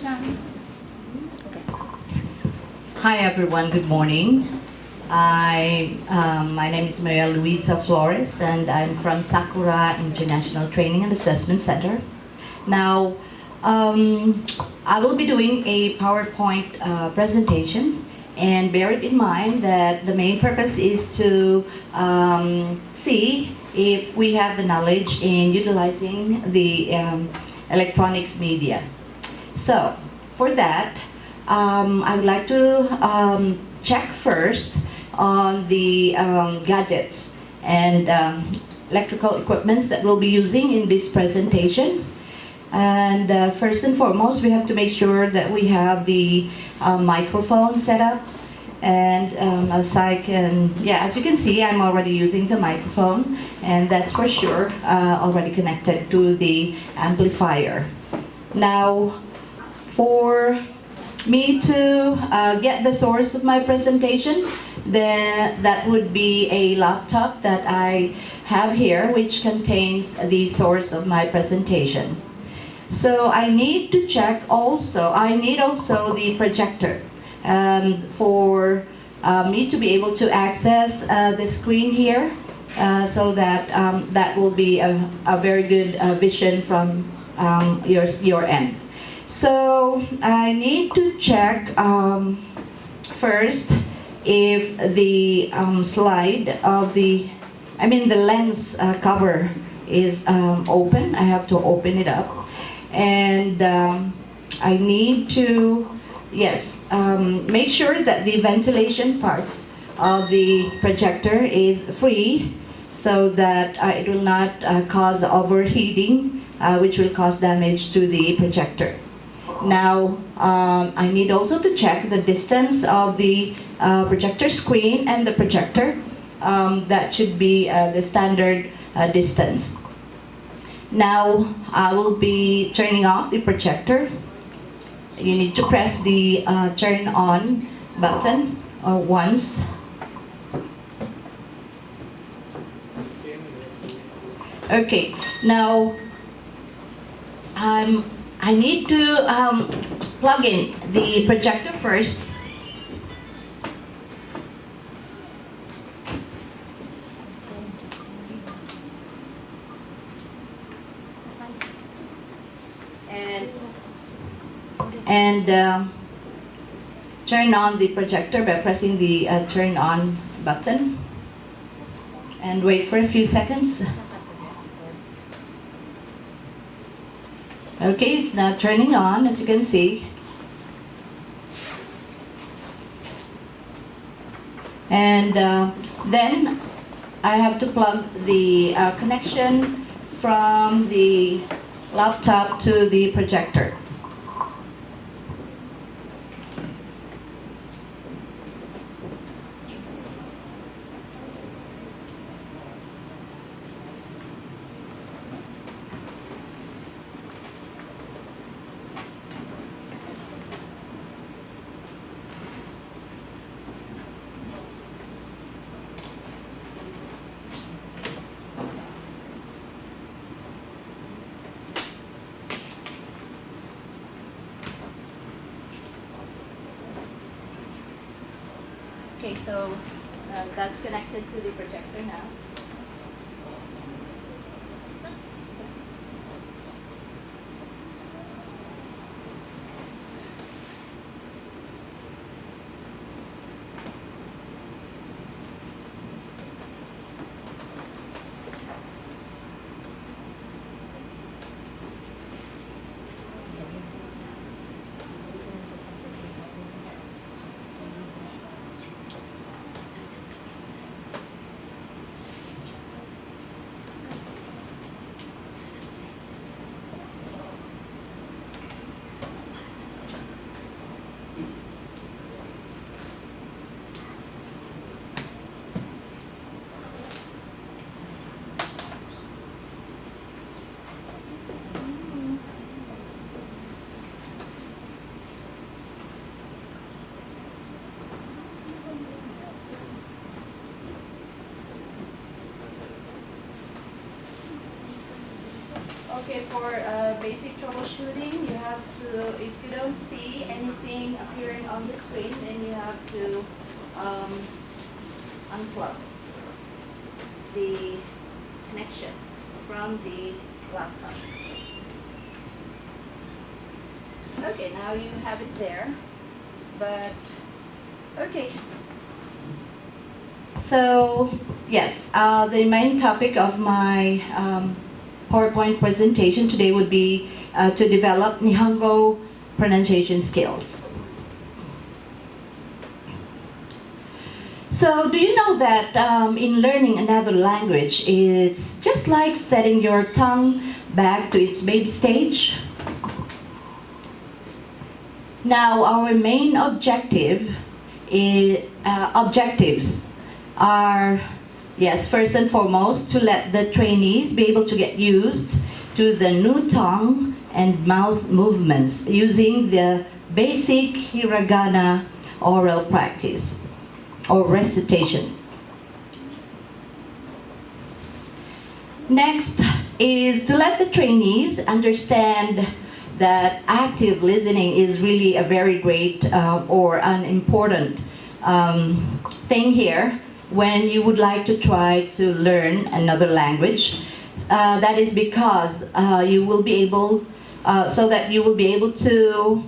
Hi everyone, good morning. My name is Maria Luisa Flores and I'm from Sakura International Training and Assessment Center. Now, I will be doing a PowerPoint presentation, and bear it in mind that the main purpose is to see if we have the knowledge in utilizing the electronics media. So, for that, I would like to check first on the gadgets and electrical equipments that we'll be using in this presentation. And first and foremost, we have to make sure that we have the microphone set up. And as you can see, I'm already using the microphone, and that's for sure already connected to the amplifier. Now, for me to get the source of my presentation, then that would be a laptop that I have here, which contains the source of my presentation. So I need to check also, I need also the projector for me to be able to access the screen here, so that that will be a very good vision from your end. So I need to check first if the slide of the lens cover is open. I have to open it up, and I need to make sure that the ventilation parts of the projector is free, so that it will not cause overheating, which will cause damage to the projector. Now, I need also to check the distance of the projector screen and the projector. That should be the standard distance. Now, I will be turning off the projector. You need to press the turn on button once. Okay, now I need to plug in the projector first. And turn on the projector by pressing the turn on button, and wait for a few seconds. Okay, it's now turning on, as you can see. And then I have to plug the connection from the laptop to the projector. Okay, so that's connected to the projector now. Okay, for basic troubleshooting, you have to, if you don't see anything appearing on the screen, then you have to unplug the connection from the laptop. Okay, now you have it there, but okay. So, yes, the main topic of my PowerPoint presentation today would be to develop Nihongo pronunciation skills. So, do you know that in learning another language, it's just like setting your tongue back to its baby stage? Now, our main objectives are, yes, first and foremost, to let the trainees be able to get used to the new tongue and mouth movements using the basic hiragana oral practice or recitation. Next is to let the trainees understand that active listening is really a very great or an important thing here when you would like to try to learn another language. That is because you will be able, so that you will be able to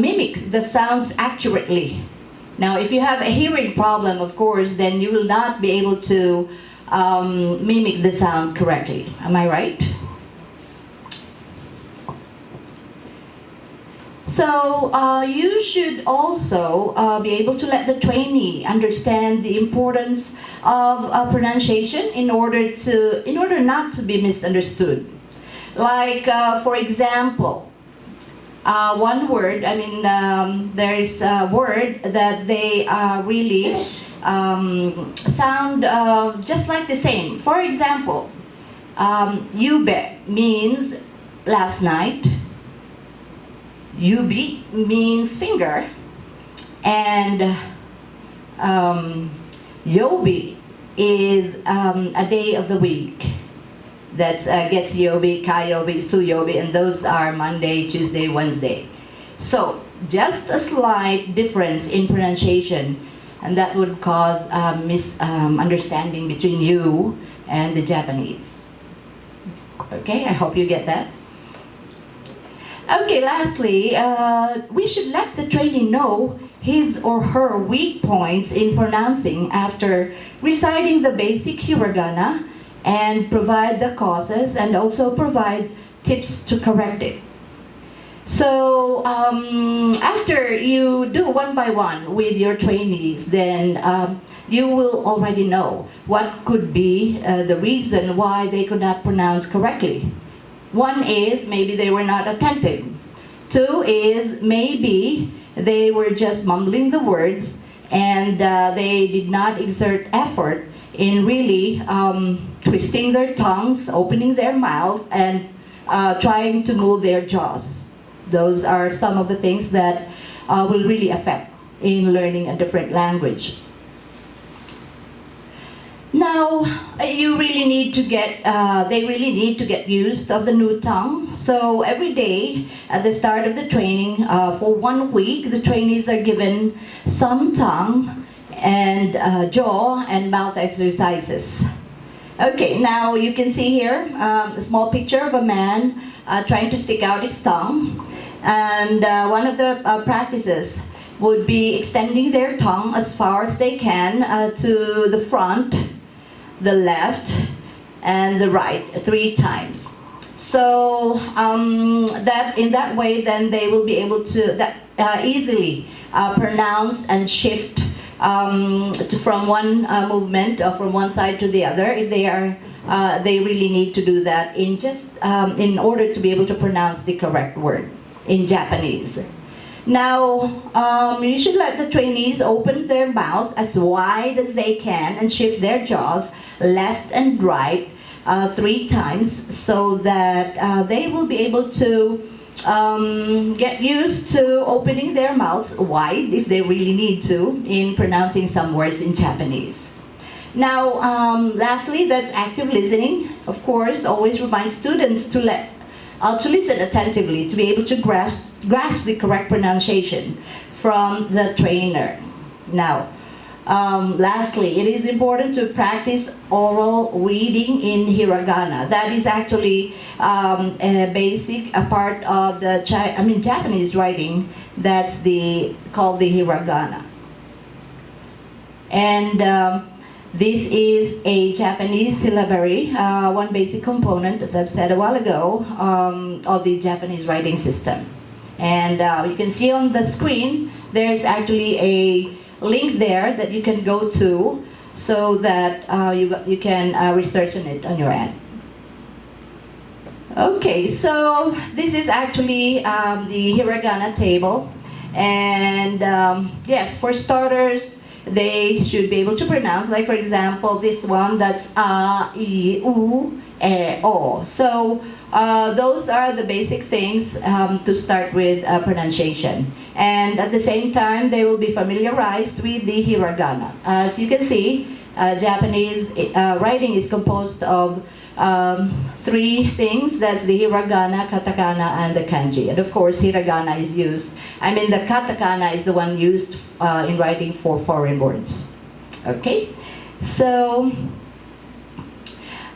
mimic the sounds accurately. Now, if you have a hearing problem, of course, then you will not be able to mimic the sound correctly. Am I right? So you should also be able to let the trainee understand the importance of pronunciation in order not to be misunderstood. Like, for example, one word. I mean, there is a word that they really sound just like the same. For example, yube means last night. Yubi means finger, and yobi is a day of the week. That gets yobi, kayobi, suyobi, and those are Monday, Tuesday, Wednesday. So just a slight difference in pronunciation, and that would cause misunderstanding between you and the Japanese. Okay, I hope you get that. Okay, lastly, we should let the trainee know his or her weak points in pronouncing after reciting the basic hiragana and provide the causes and also provide tips to correct it. So after you do one by one with your trainees, then you will already know what could be the reason why they could not pronounce correctly. One is maybe they were not attentive. Two is maybe they were just mumbling the words and they did not exert effort in really twisting their tongues, opening their mouth, and trying to move their jaws. Those are some of the things that will really affect in learning a different language. Now, you really need to get, they really need to get used of the new tongue. So every day at the start of the training, for 1 week, the trainees are given some tongue and jaw and mouth exercises. Okay, now you can see here a small picture of a man trying to stick out his tongue. And one of the practices would be extending their tongue as far as they can to the front, the left, and the right 3 times. So that in that way, then they will be able to easily pronounce and shift from one movement or from one side to the other. If they are, they really need to do that in just in order to be able to pronounce the correct word in Japanese. Now, you should let the trainees open their mouth as wide as they can and shift their jaws left and right 3 times so that they will be able to get used to opening their mouths wide if they really need to in pronouncing some words in Japanese. Now, lastly, that's active listening. of course, always remind students to listen attentively to be able to grasp the correct pronunciation from the trainer. Now, lastly, it is important to practice oral reading in hiragana. That is actually a part of the Japanese writing. That's called the hiragana. And this is a Japanese syllabary, one basic component, as I've said a while ago, of the Japanese writing system. And you can see on the screen, there's actually a link there that you can go to so that you can research on it on your end. Okay, so this is actually the Hiragana table. And yes, for starters, they should be able to pronounce, like for example, this one, that's a, I, u, e, o. So those are the basic things to start with pronunciation. And at the same time, they will be familiarized with the hiragana. As you can see, Japanese writing is composed of three things. That's the hiragana, katakana, and the kanji. And of course, hiragana is used. The katakana is the one used in writing for foreign words. Okay, so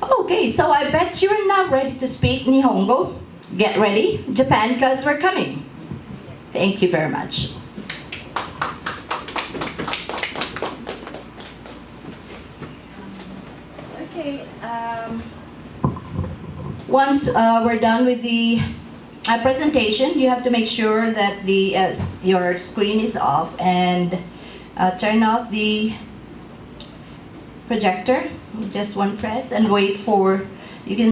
I bet you're now ready to speak Nihongo. Get ready, Japan, because we're coming. Thank you very much. Okay. Once we're done with the presentation, you have to make sure that your screen is off and turn off the projector. Just one press and wait for, you can